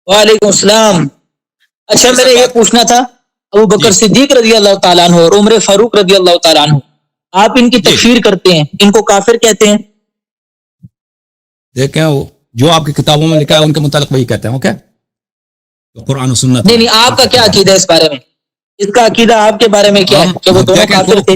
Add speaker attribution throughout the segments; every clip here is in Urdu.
Speaker 1: وعلیکم السلام. اچھا میرے یہ پوچھنا تھا, ابو بکر صدیق رضی اللہ تعالیٰ عنہ اور عمر فاروق رضی اللہ تعالیٰ عنہ, آپ ان کی تکفیر کرتے ہیں, ان کو کافر کہتے ہیں؟
Speaker 2: دیکھیں جو آپ کی کتابوں میں لکھا ہے ان کے متعلق وہی کہتے ہیں. اوکے, تو قرآن و سنت.
Speaker 1: نہیں آپ کا کیا عقیدہ ہے اس بارے میں؟ اس کا عقیدہ آپ کے بارے میں کیا ہے کہ وہ دونوں کافر تھے؟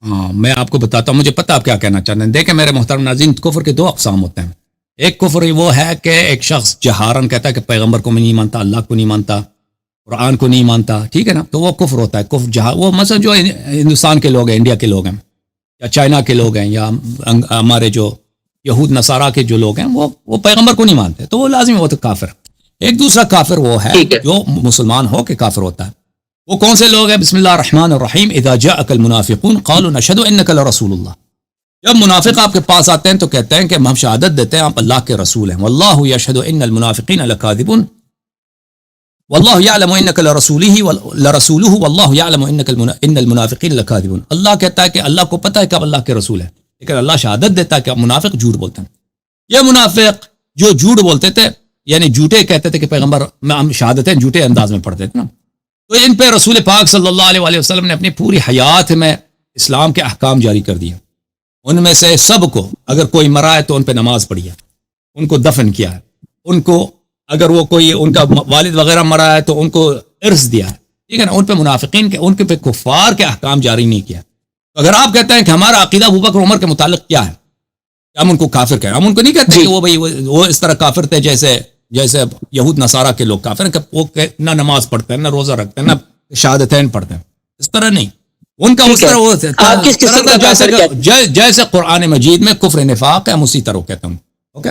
Speaker 2: ہاں میں آپ کو بتاتا ہوں, مجھے پتہ آپ کیا کہنا چاہتے ہیں. دیکھیں میرے محترم ناظرین, کفر کے دو اقسام ہوتے ہیں. ایک کفر وہ ہے کہ ایک شخص جہارن کہتا ہے کہ پیغمبر کو میں نہیں مانتا, اللہ کو نہیں مانتا, قرآن کو نہیں مانتا, ٹھیک ہے نا, تو وہ کفر ہوتا ہے. کفر جہاں وہ مثلا جو ہندوستان کے لوگ ہیں, انڈیا کے لوگ ہیں, یا چائنا کے لوگ ہیں, یا ہمارے جو یہود نصارہ کے جو لوگ ہیں وہ پیغمبر کو نہیں مانتے, تو وہ لازمی وہ تو کافر. ایک دوسرا کافر وہ ہے جو مسلمان ہو کے کافر ہوتا ہے. وہ کون سے لوگ ہیں؟ بسم اللہ الرحمن الرحیم, اذا جاءک المنافقون قالوا نشهد انک لرسول اللہ. جب منافق آپ کے پاس آتے ہیں تو کہتے ہیں کہ ہم شہادت دیتے ہیں آپ اللہ کے رسول ہیں. واللہ یشهد ان المنافقین لکاذبون واللہ یعلم انک لرسولہ واللہ یعلم ان المنافقین لکاذبون. اللہ کہتا ہے کہ اللہ کو پتہ ہے کہ آپ اللہ کے رسول ہیں, لیکن اللہ شہادت دیتا ہے کہ منافق جھوٹ بولتے ہیں. یہ منافق جو جھوٹ بولتے تھے, یعنی جھوٹے کہتے تھے کہ پیغمبر ہم شہادتیں جھوٹے انداز میں پڑھتے تھے نا, تو ان پہ رسول پاک صلی اللہ علیہ وسلم نے اپنی پوری حیات میں اسلام کے احکام جاری کر دیے. ان میں سے سب کو اگر کوئی مرا ہے تو ان پہ نماز پڑھی ہے, ان کو دفن کیا ہے, ان کو اگر وہ کوئی ان کا والد وغیرہ مرا ہے تو ان کو ارث دیا ہے, ٹھیک ہے نا. ان پہ منافقین کے, ان کے پہ کفار کے احکام جاری نہیں کیا. اگر آپ کہتے ہیں کہ ہمارا عقیدہ ابو بکر عمر کے متعلق کیا ہے, ہم ان کو کافر کہیں, ہم ان کو نہیں کہتے کہ وہ بھائی وہ اس طرح کافر تھے جیسے یہود نصارہ کے لوگ کافر ہیں کہ وہ نہ نماز پڑھتے ہیں, نہ روزہ رکھتے ہیں, نہ شہادتین پڑھتے ہیں. اس طرح نہیں, ان کا اس طرح جیسے قرآن مجید میں کفر نفاق ہے, ہم اسی طرح کہتے ہیں. اوکے,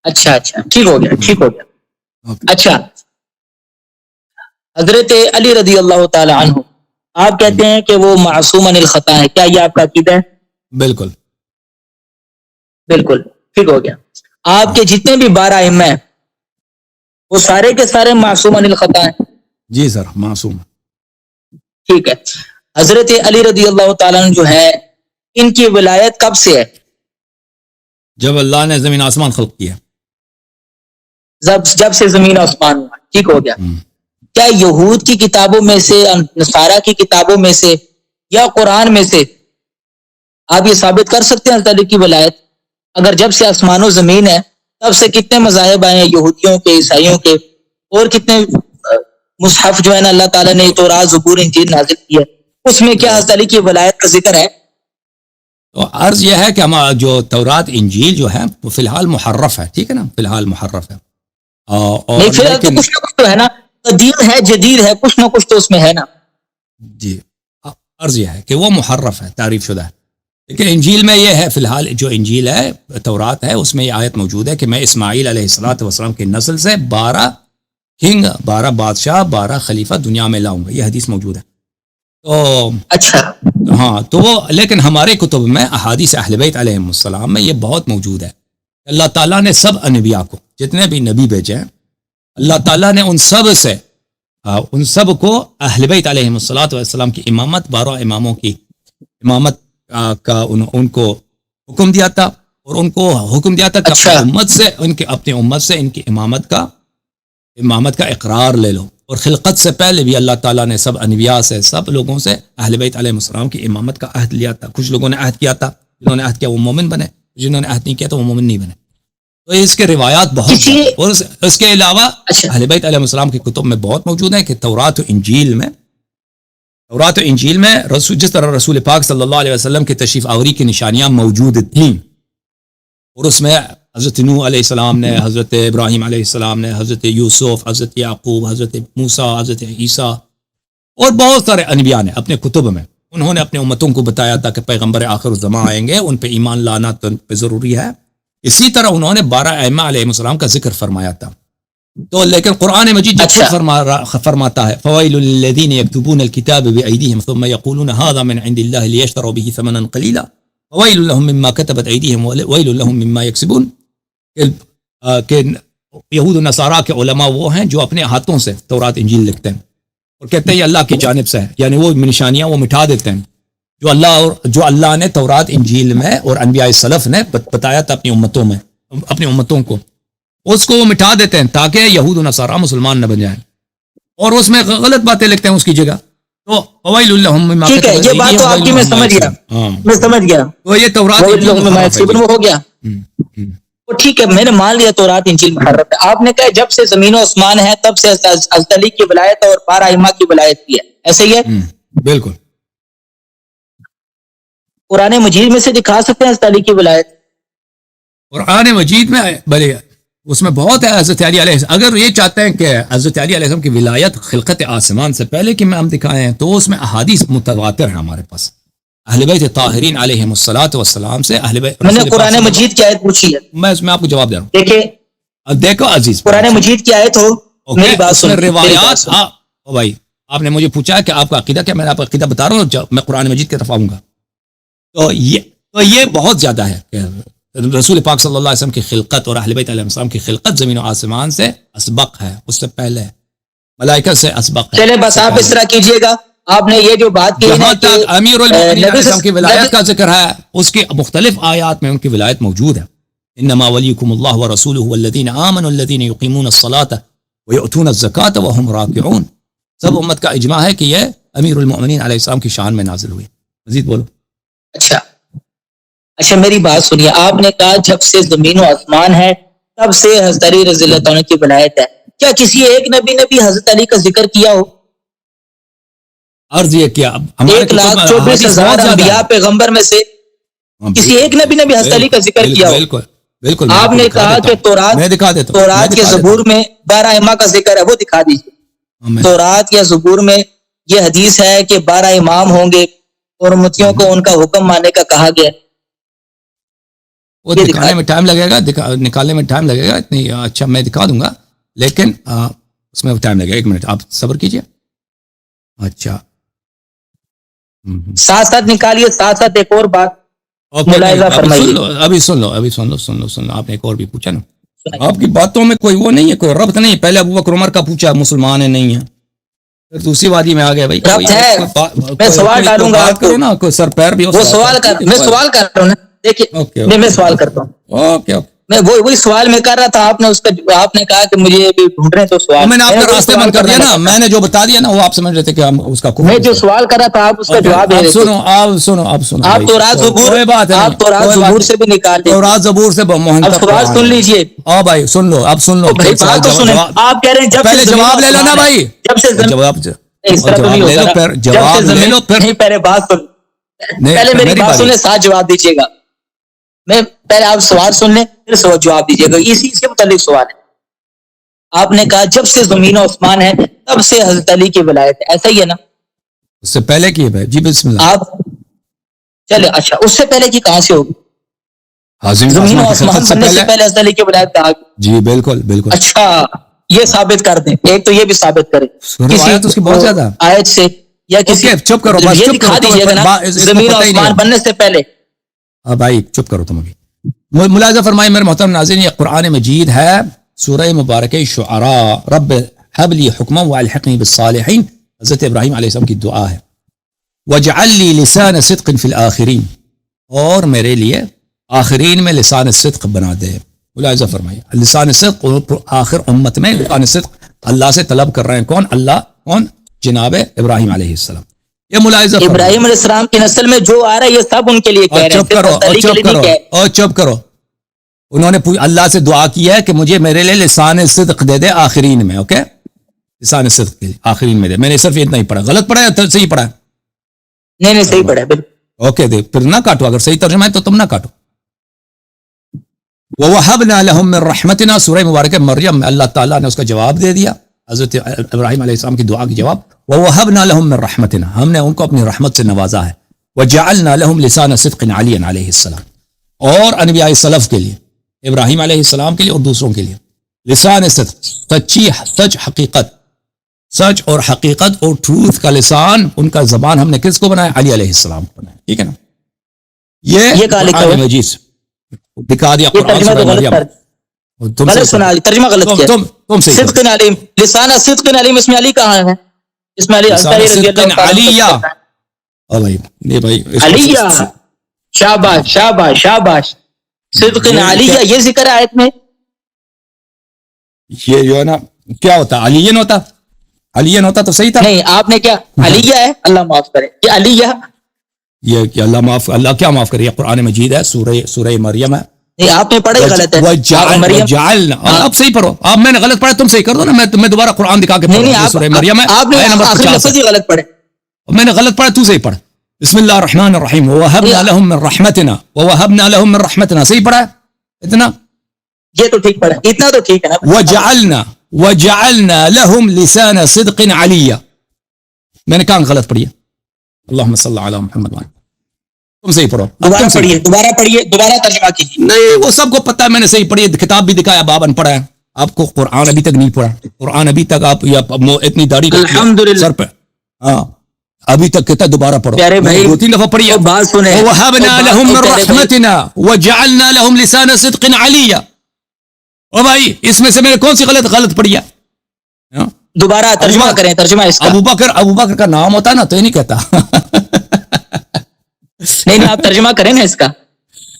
Speaker 1: اچھا ٹھیک ہو گیا. اچھا, حضرت علی رضی اللہ تعالی عنہ آپ کہتے ہیں کہ وہ معصوم عن الخطا ہے, کیا یہ آپ کا عقیدہ ہے؟
Speaker 2: بالکل
Speaker 1: ٹھیک ہو گیا. آپ کے جتنے بھی 12 ائمہ ہیں وہ سارے کے سارے معصوم عن الخطا ہیں؟
Speaker 2: جی سر, معصوم.
Speaker 1: ٹھیک ہے. حضرت علی رضی اللہ تعالیٰ عنہ جو ہے, ان کی ولایت کب سے ہے؟
Speaker 2: جب اللہ نے زمین آسمان خلق کیا.
Speaker 1: جب سے زمین آسمان ہوا, ٹھیک ہو گیا. کیا یہود کی کتابوں میں سے, نصارہ کی کتابوں میں سے, یا قرآن میں سے آپ یہ ثابت کر سکتے ہیں حضرت علی کی ولایت؟ اگر جب سے آسمان و زمین ہے تب سے کتنے مذاہب آئے ہیں, یہودیوں کے, عیسائیوں کے, اور کتنے مصحف جو ہے نا اللہ تعالیٰ نے تورات, زبور, انجیل نازل کیا, اس میں کیا حضرت علی کی ولایت کا ذکر ہے؟
Speaker 2: تو عرض یہ ہے کہ ہم جو تورات انجیل جو ہے وہ فی الحال محرف ہے, ٹھیک ہے نا, فی الحال محرف ہے.
Speaker 1: اور فی الحال تو کچھ نہ کچھ تو ہے نا, قدیم ہے, جدید ہے, کچھ نہ کچھ تو اس میں ہے نا.
Speaker 2: جی, عرض یہ ہے کہ وہ محرف ہے, تعریف شدہ ہے. لیکن انجیل میں یہ ہے, فی الحال جو انجیل ہے, تورات ہے, اس میں یہ آیت موجود ہے کہ میں اسماعیل علیہ السلام کی نسل سے 12 کنگ, 12 بادشاہ, 12 خلیفہ دنیا میں لاؤں گا. یہ حدیث موجود ہے. تو
Speaker 1: اچھا
Speaker 2: ہاں, تو وہ لیکن ہمارے کتب میں احادیث اہل بیت علیہم السلام میں یہ بہت موجود ہے. اللہ تعالیٰ نے سب انبیاء کو, جتنے بھی نبی بھیجے ہیں, اللہ تعالیٰ نے ان سب کو اہل بیت علیہم السلام کی امامت, 12 اماموں کی امامت کا ان کو حکم دیا تھا, اور ان کو حکم دیا تھا کہ اپنی امت سے ان کی امامت کا اقرار لے لو. اور خلقت سے پہلے بھی اللہ تعالیٰ نے سب انبیاء سے, سب لوگوں سے اہل بیت علیہ السلام کی امامت کا عہد لیا تھا. کچھ لوگوں نے عہد کیا تھا, جنہوں نے عہد کیا وہ مومن بنے, جنہوں نے عہد نہیں کیا تو وہ مومن نہیں بنے. تو اس کے روایات بہت ہیں, اور اس کے علاوہ اہل بیت علیہ السلام کی کتب میں بہت موجود ہیں کہ تورات و انجیل میں جس طرح رسول پاک صلی اللہ علیہ وسلم کی تشریف آوری کی نشانیاں موجود تھیں, اور اس میں حضرت نوح علیہ السلام نے, حضرت ابراہیم علیہ السلام نے, حضرت یوسف, حضرت یعقوب, حضرت موسیٰ, حضرت عیسیٰ, اور بہت سارے انبیاء نے اپنے کتب میں انہوں نے اپنے امتوں کو بتایا تھا کہ پیغمبر آخر الزمان آئیں گے, ان پہ ایمان لانا تو ان پہ ضروری ہے. اسی طرح انہوں نے 12 ائمہ علیہ السلام کا ذکر فرمایا تھا. تو لیکن قرآن مجید فرماتا ہے فوائل للذین یکتبون الکتاب بأیدیہم ثم یقولون ھذا من عند اللہ لیشتروا به ثمنا قلیلا وویل لهم مما كتبت ایدیہم وویل لهم مما یکسبون. کہ یہود و نصارہ کے علماء وہ ہیں جو اپنے ہاتھوں سے تورات انجیل لکھتے ہیں اور کہتے ہیں یہ اللہ کی جانب سے ہے, یعنی وہ نشانیاں وہ مٹا دیتے ہیں جو اللہ نے تورات انجیل میں اور انبیاء سلف نے بتایا تھا اپنی امتوں کو. اس کو وہ مٹا دیتے ہیں تاکہ یہود و نصارہ مسلمان نہ بن جائیں، اور اس میں غلط باتیں لکھتے ہیں اس کی جگہ. تو فویل لہم مما
Speaker 1: ٹھیک ہے، یہ بات تو آپ کی میں سمجھ گیا، میں سمجھ گیا.
Speaker 2: تو یہ تورات
Speaker 1: وہ ہو گیا، وہ ٹھیک ہے، میں نے مان لیا تورات انجیل محرف ہے. آپ نے کہا جب سے زمین و آسمان ہے تب سے حضرت علی کی ولایت اور 12 ائمہ کی ولایت کی ہے، ایسے ہی ہے؟
Speaker 2: بالکل.
Speaker 1: قرآن مجید میں سے دکھا سکتے ہیں حضرت علی کی ولایت؟
Speaker 2: قرآن مجید میں بھلے اس میں بہت ہے حضرت علی علیہ السلام. اگر یہ چاہتے ہیں کہ حضرت علی علیہ السلام کی ولایت خلقت آسمان سے پہلے کی میں ہم دکھائے ہیں تو اس میں احادیث متواتر ہیں ہمارے پاس اہل بیت طاہرین علیہم الصلوۃ والسلام سے. اہل بیت
Speaker 1: میں نے قرآن مجید کی آیت پوچھی ہے،
Speaker 2: میں اس میں آپ کو جواب دے رہا ہوں.
Speaker 1: دیکھیں
Speaker 2: دیکھو عزیز،
Speaker 1: قرآن مجید کی آیت ہو، میری بات
Speaker 2: اس میں
Speaker 1: سنو،
Speaker 2: روایات. بھائی آپ نے مجھے پوچھا کہ آپ کا عقیدہ کیا، میں نے آپ کا عقیدہ بتا رہا ہوں، میں قرآن مجید کی طرف آؤں گا. تو یہ بہت زیادہ ہے کہ رسول پاک صلی اللہ علیہ وسلم کی خلقت اور اہل بیت علیہ السلام کی خلقت زمین و آسمان سے اسبق ہے، اس سے پہلے ملائکہ سے اسبق ہے.
Speaker 1: چلے بس آپ اس طرح کیجئے گا، آپ نے یہ جو بات کی
Speaker 2: جہاں تک امیر المؤمنین علیہ السلام کی ولایت کا ذکر ہے اس کی مختلف آیات میں ان کی ولایت موجود ہے. انما ولیکم اللہ ورسولہ والذین آمنوا الذین یقیمون الصلاۃ ویؤتون الزکاۃ وهم راکعون. سب امت کا اجماع ہے کہ یہ امیر المؤمنین علیہ السلام کی شان میں نازل ہوئی. مزید بولو.
Speaker 1: اچھا میری بات سنیے، آپ نے کہا جب سے زمین و آسمان ہے تب سے حضرت علی رضی اللہ عنہ کی ولایت ہے. کیا کسی ایک نبی نے بھی حضرت علی کا ذکر کیا ہو؟
Speaker 2: عرض یہ کیا
Speaker 1: 1,24,000 انبیاء پیغمبر میں سے کسی ایک نبی نے بھی حضرت علی کا ذکر کیا ہو؟
Speaker 2: بالکل.
Speaker 1: آپ نے کہا کہ تورات کے زبور میں 12 ائمہ کا ذکر ہے، وہ دکھا دیجیے. تورات یا زبور میں یہ حدیث ہے کہ 12 امام ہوں گے اور امتیوں کو ان کا حکم ماننے کا کہا گیا.
Speaker 2: وہ دکھانے میں ٹائم لگے گا، نکالنے میں ٹائم لگے گا. اتنی اچھا میں دکھا دوں گا لیکن اس میں ٹائم لگے گا. 1 منٹ آپ صبر کیجئے. اچھا
Speaker 1: ساتھ ساتھ نکالیے، ساتھ ساتھ ایک اور بات ملاحظہ فرمائیے.
Speaker 2: ابھی سن لو. آپ نے ایک اور بھی پوچھا نا، آپ کی باتوں میں کوئی وہ نہیں ہے، کوئی ربط نہیں. پہلے ابو بکر عمر کا پوچھا، مسلمان ہے نہیں ہے، پھر دوسری وادی میں آ گیا. بھائی
Speaker 1: میں سوال ڈالوں گا،
Speaker 2: بات کرو نا، کوئی سر پیر بھی
Speaker 1: وہ سوال کر، میں سوال کر رہا ہوں نا. دیکھیے میں سوال کرتا ہوں.
Speaker 2: اوکے
Speaker 1: میں وہی سوال میں کر رہا تھا، آپ نے اس کا آپ نے کہا کہ مجھے بھی ڈھونڈ رہے ہیں تو سوال
Speaker 2: میں نے آپ کا راستے بند کر دیا نا. میں نے جو بتا دیا نا وہ آپ سمجھ رہے تھے کہ ہم اس کا
Speaker 1: میں جو سوال کر رہا تھا آپ اس کا جواب دے رہے تھے. آپ تورات زبور سے بھی نکال دیں،
Speaker 2: تورات زبور سے
Speaker 1: اب سوال سن لیجئے.
Speaker 2: بھائی سن لو، اب سن لو.
Speaker 1: آپ کہہ رہے ہیں
Speaker 2: پہلے جواب لے لو نا بھائی،
Speaker 1: جب سے
Speaker 2: جواب
Speaker 1: اس طرح تو نہیں ہوگا.
Speaker 2: جواب لے لو پھر.
Speaker 1: پہلے بات سن، پہلے میری بات سن لیں، ساتھ جواب دیجیے گا. میں پہلے آپ سوال سن لیں پھر جواب دیجیے گا. اسی سے متعلق سوال ہے. آپ نے کہا جب سے زمین و آسمان ہے تب سے حضرت علی کی ولایت ہے، ایسا ہی ہے نا؟
Speaker 2: اس سے پہلے کی ہے جی، بسم اللہ.
Speaker 1: آپ چلے اچھا، اس سے پہلے کی کہاں سے ہوگی؟ زمین و آسمان بننے سے پہلے حضرت علی کی ولایت کہا گئی.
Speaker 2: جی بالکل.
Speaker 1: اچھا یہ ثابت کر دیں، ایک تو یہ بھی ثابت کریں
Speaker 2: کسی بہت زیادہ
Speaker 1: آیت سے یا کسی
Speaker 2: چپ کرو،
Speaker 1: یہ دکھا دیجیے گا نا زمین و آسمان بننے سے پہلے.
Speaker 2: بھائی چپ کرو تم ابھی. ملاحظہ فرمائے میرے محترم ناظرین، یہ قرآن مجید ہے، سورہ مبارکہ شعراء. رب هب لي حکما والحقنی بالصالحین، حضرت ابراہیم علیہ السلام کی دعا ہے. واجعل لي لسان صدق في الآخرین، اور میرے لیے آخرین میں لسان صدق بنا دے. ملاحظہ فرمائے لسان صدق آخر امت میں لسان صدق اللہ سے طلب کر رہے ہیں. کون؟ اللہ. کون؟ جناب ابراہیم علیہ السلام. یہ ملاحظہ
Speaker 1: ابراہیم علیہ السلام کی نسل میں جو آ رہا ہے یہ سب ان کے لیے کہہ رہے ہیں.
Speaker 2: چپ کرو. انہوں نے اللہ سے دعا کی ہے کہ مجھے میرے لیے لسان صدق دے دے آخرین میں. اوکے، لسان صدق کے لیے آخرین میں دے. میں نے صرف اتنا ہی پڑھا. غلط پڑھا یا صحیح پڑھا؟
Speaker 1: نہیں صحیح پڑھا ہے.
Speaker 2: اوکے دے، پھر نہ کاٹو. اگر صحیح ترجمہ ہے تو تم نہ کاٹو. وَوَهَبْنَا لَهُم مِّن رَحْمَتِنَا، سورہ مبارکہ مریم میں اللہ تعالیٰ نے اس کا جواب دے دیا، حضرت ابراہیم علیہ السلام کی دعا کی جواب. وَوَهَبْنَا لَهُم مِّن رَحْمَتِنَا، ہم نے ان کو اپنی رحمت سے نوازا ہے. وَجَعَلْنَا لَهُم لِسَانَ صِدْقٍ عَلِيًّا علیہ السلام. اور انبیاء سلف کے لیے، ابراہیم علیہ السلام کے لیے اور دوسروں کے لیے لسان صدق، سچی، سچ، حقیقت، سچ اور حقیقت اور ٹروتھ کا لسان، ان کا زبان ہم نے کس کو بنایا؟ علی علیہ السلام کو بنایا. ٹھیک ہے نا؟ یہ قرآن مجید دکھا دیا.
Speaker 1: ترجمہ غلط کیا. صدق علیم، لسان صدق علیم، اس میں علی کہاں ہے؟ اس میں علیہ. شاباش شاباش شاباش. صدق علیہ یہ ذکر ہے آیت میں.
Speaker 2: یہ جو ہے نا کیا ہوتا علیین ہوتا تو صحیح تھا.
Speaker 1: نہیں آپ نے کیا علیہ ہے, اللہ معاف کرے, یہ علیہ,
Speaker 2: یہ کہ اللہ کیا معاف کرے, یہ قرآن مجید ہے, سورہ مریم ہے.
Speaker 1: نہیں آپ نے پڑھا ہی غلط ہے.
Speaker 2: وجعلنا, آپ صحیح پڑھو, آپ میں نے غلط پڑھا تم صحیح کر دو نا, میں تمہیں دوبارہ قرآن دکھا کے
Speaker 1: نہیں
Speaker 2: سورہ مریم ہے,
Speaker 1: آپ نے
Speaker 2: آیت نمبر
Speaker 1: آخری
Speaker 2: 50
Speaker 1: لفظ ہی غلط پڑھے.
Speaker 2: میں نے غلط پڑھا, تو صحیح پڑھ. بسم اللہ الرحمن الرحیم ووهبنا لهم من رحمتنا ووهبنا لهم من رحمتنا, صحیح پڑھا اتنا,
Speaker 1: یہ تو ٹھیک پڑھا, اتنا تو ٹھیک ہے نا.
Speaker 2: وجعلنا لهم لسان صدق علیا, میں نے کہاں غلط پڑھی ہے؟ اللہم صلی علی محمد. تم صحیح پڑھو,
Speaker 1: دوبارہ پڑھیے, دوبارہ ترجمہ کیجیے.
Speaker 2: نہیں وہ سب کو پتا ہے, میں نے صحیح پڑھی ہے, کتاب بھی دکھایا, باب ان پڑھا ہے. آپ کو قرآن ابھی تک نہیں پڑھا, قرآن ابھی تک آپ اتنی داڑھی
Speaker 1: الحمدللہ
Speaker 2: سر پہ, ہاں ابھی تک کہتا ہے دوبارہ پڑھو.
Speaker 1: پیارے بھائی
Speaker 2: 2-3 دفعہ پڑھی ہے.
Speaker 1: بات سنیں,
Speaker 2: وَوَهَبْنَا لَهُم مِّن رَحْمَتِنَا وَجَعَلْنَا لَهُم لِسَانَ صِدْقٍ عَلِيًّا. او بھائی اس میں سے میں نے کون سی غلط پڑھی ہے؟
Speaker 1: دوبارہ ترجمہ کریں, ترجمہ اس کا.
Speaker 2: ابو بکر کا نام ہوتا نا تو یہ نہیں کہتا.
Speaker 1: نہیں آپ ترجمہ کریں نا اس کا.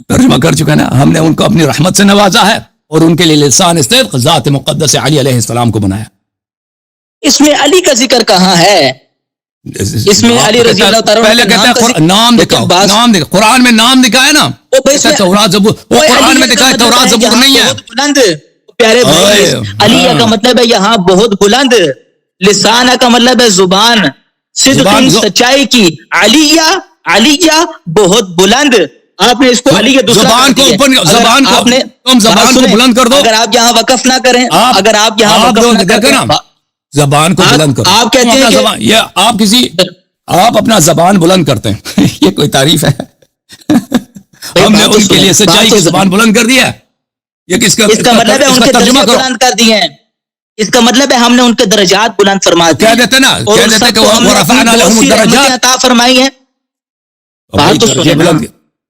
Speaker 2: ترجمہ کر چکا نا, ہم نے ان کو اپنی رحمت سے نوازا ہے اور ان کے لیے لسان صدق ذات مقدس علی علیہ السلام کو بنایا.
Speaker 1: اس میں علی کا ذکر کہاں ہے؟ اس میں علی رضی اللہ تعالیٰ
Speaker 2: پہلے کہتا ہے نام دکھاؤ, نام دکھاؤ, قرآن میں نام دکھا ہے نا, تورات زبور, وہ قرآن میں دکھا ہے تورات زبور نہیں ہے.
Speaker 1: بلند پیارے بھائی, علی کا مطلب ہے یہاں بہت بلند, لسان کا مطلب ہے زبان, صدق سچائی کی, علیہ بہت بلند. آپ نے اس کو علی
Speaker 2: زبان کو زبان کو بلند کر دو.
Speaker 1: اگر آپ یہاں وقف نہ کریں, اگر آپ یہاں وقف نہ کریں,
Speaker 2: زبان کو بلند کرو.
Speaker 1: آپ کہتے ہیں کہ
Speaker 2: یہ آپ اپنا زبان بلند کرتے ہیں, یہ کوئی تعریف ہے؟ ہم نے ان کے لیے سچائی کی زبان بلند کر دیا. یہ کس کا
Speaker 1: مطلب ہے ان کے درجات بلند کر دیے ہیں, اس کا مطلب ہے ہم نے ان کے درجات بلند فرما دیے.
Speaker 2: کہہ دیتے نا, کہہ دیتے کہ ورفعنا لهم الدرجات
Speaker 1: عطا فرمائی ہے. بات تو سنیں,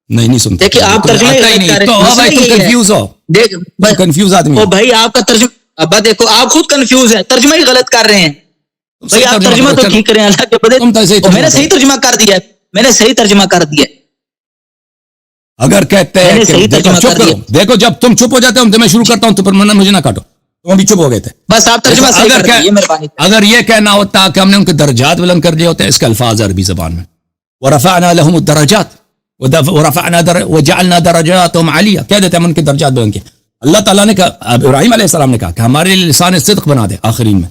Speaker 2: نہیں سنتے.
Speaker 1: دیکھیں آپ ترجمہ کر
Speaker 2: رہے ہیں, تم کنفیوز ہو, دیکھ کنفیوز آدمی
Speaker 1: او بھائی آپ کا ترجمہ, ابا دیکھو آپ خود کنفیوز ہیں, ترجمہ ہی غلط کر رہے ہیں. بھائی آپ ترجمہ تو ٹھیک کریں اللہ کے بدلے. میں نے صحیح ترجمہ کر دیا, میں نے صحیح ترجمہ کر دیا.
Speaker 2: اگر کہتے ہیں کہ دیکھو جب تم چپ ہو جاتے ہو, میں شروع کرتا ہوں تو پھر مجھے نہ کاٹو, تم ابھی چپ ہو گئے تھے.
Speaker 1: بس آپ ترجمہ صحیح کر دیجئے مہربانی.
Speaker 2: اگر یہ کہنا ہوتا کہ ہم نے ان کے درجات بلند کر دیے ہوتے, اس کے الفاظ عربی زبان میں ورفعنا لهم الدرجات وجعلنا درجاتهم علیہ, کہہ دیتے ہیں ہم ان کے درجات بلند کیے. اللہ تعالیٰ نے کہا, ابراہیم علیہ السلام نے کہا کہ ہمارے لیے لسان صدق بنا دے. آخرین میں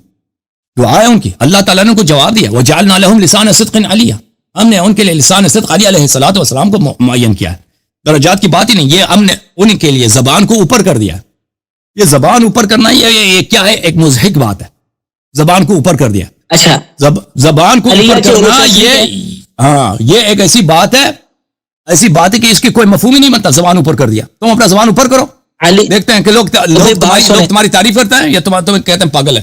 Speaker 2: دعا ہے ان کی, اللہ تعالیٰ نے ان کو جواب دیا وجعلنا لهم لسان صدق علیہ, ہم نے ان کے لیے لسان صدق علی علیہ السلام کو معین کیا ہے. درجات کی بات ہی نہیں, یہ ہم نے ان کے لیے زبان کو اوپر کر دیا. یہ زبان اوپر کرنا یہ کیا ہے, ایک مضحک بات ہے, زبان کو اوپر کر دیا.
Speaker 1: اچھا
Speaker 2: زبان کو اوپر کرنا یہ ایک ایسی بات ہے کہ اس کی کوئی مفہوم ہی نہیں بنتا. زبان اوپر کر دیا, تم اپنا زبان اوپر کرو. دیکھتے ہیں کہ لوگ تمہاری تعریف کرتے ہیں یا تمہیں کہتے ہیں پاگل ہے.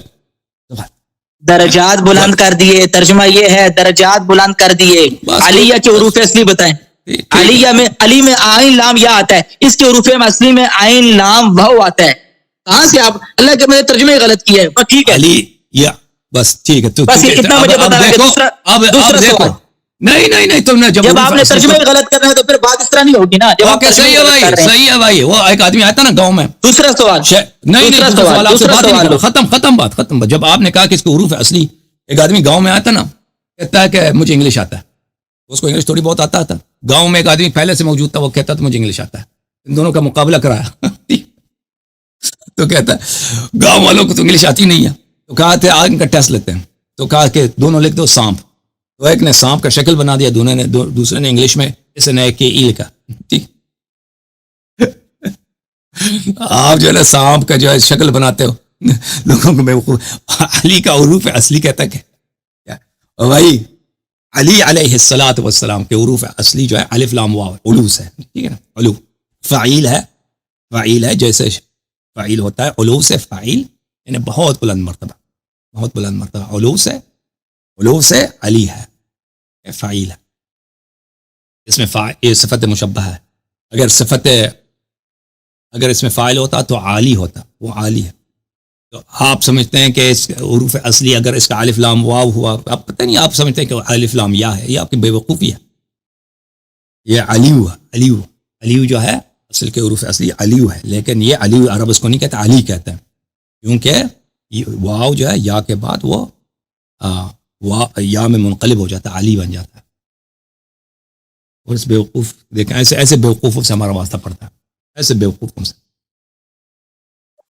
Speaker 1: درجات بلند کر دیے, ترجمہ یہ ہے درجات بلند کر دیے. علیہ کے حروف اصلی بتائیں. علی میں آئین لام یا آتا ہے, اس کے حروف اصلی میں آئین لام واو آتا ہے. کہاں سے آپ اللہ کے مجھے ترجمے غلط کیا ہے. ٹھیک ہے
Speaker 2: علی یا بس ٹھیک ہے,
Speaker 1: بس اتنا مجھے بتا دیں. دوسرا سوال,
Speaker 2: نہیں تم نے
Speaker 1: جب آپ نے ترجمے غلط کرنا ہے تو پھر بات اس طرح نہیں ہوگی نا.
Speaker 2: صحیح ہے بھائی, وہ ایک آدمی آتا نا گاؤں میں.
Speaker 1: دوسرا سوال,
Speaker 2: ختم بات. جب آپ نے کہا کہ اس کے حروف اصلی, ایک آدمی گاؤں میں آتا نا, کہتا ہے کہ مجھے انگلش آتا ہے, اس کو انگلش تھوڑی بہت آتا تھا. گاؤں میں ایک آدمی پہلے سے موجود تھا, وہ کہتا تھا مجھے انگلش آتا ہے. ان دونوں کا مقابلہ کرایا تو کہتا ہے گاؤں والوں کو تو انگلش آتی نہیں ہے. تو کہا تھے آج ان کا ٹیسٹ لیتے ہیں. تو کہا کہ دونوں لکھ دو سانپ. تو ایک نے سانپ کا شکل بنا دیا, دوسرے نے انگلش میں اس نے کہ ای لکھا. ٹھیک, آپ جو ہے نا سانپ کا جو ہے شکل بناتے ہو لوگوں کو. میں علی کا حروف اصلی کہتا ہے کہ بھائی علی علیہ السلام کے حروف اصلی جو ہے الف لام واو علوس ہے. ٹھیک ہے نا, علو فعیل ہے, جیسے فعیل ہوتا ہے, علو سے فعیل یعنی بہت بلند مرتبہ. علو سے علی ہے, فعیل ہے. اس میں یہ صفت مشبہ ہے. اگر اس میں فاعل ہوتا تو عالی ہوتا, وہ عالی ہے. تو آپ سمجھتے ہیں کہ اس حروف اصلی اگر اس کا الف لام واو ہوا, آپ پتہ نہیں, آپ سمجھتے ہیں کہ الف لام یا ہے. یہ آپ کی بے وقوفی ہے. یہ علیو جو ہے اصل کے حروف اصلی علیو ہے, لیکن یہ علیو عرب اس کو نہیں کہتا, علی کہتا ہے. کیونکہ واو جو ہے یا کے بعد وہ یا میں منقلب ہو جاتا ہے، علی بن جاتا ہے. اور اس بیوقوف دیکھیں ایسے بیوقوفوں سے ہمارا واسطہ پڑتا ہے، ایسے بیوقوفوں سے.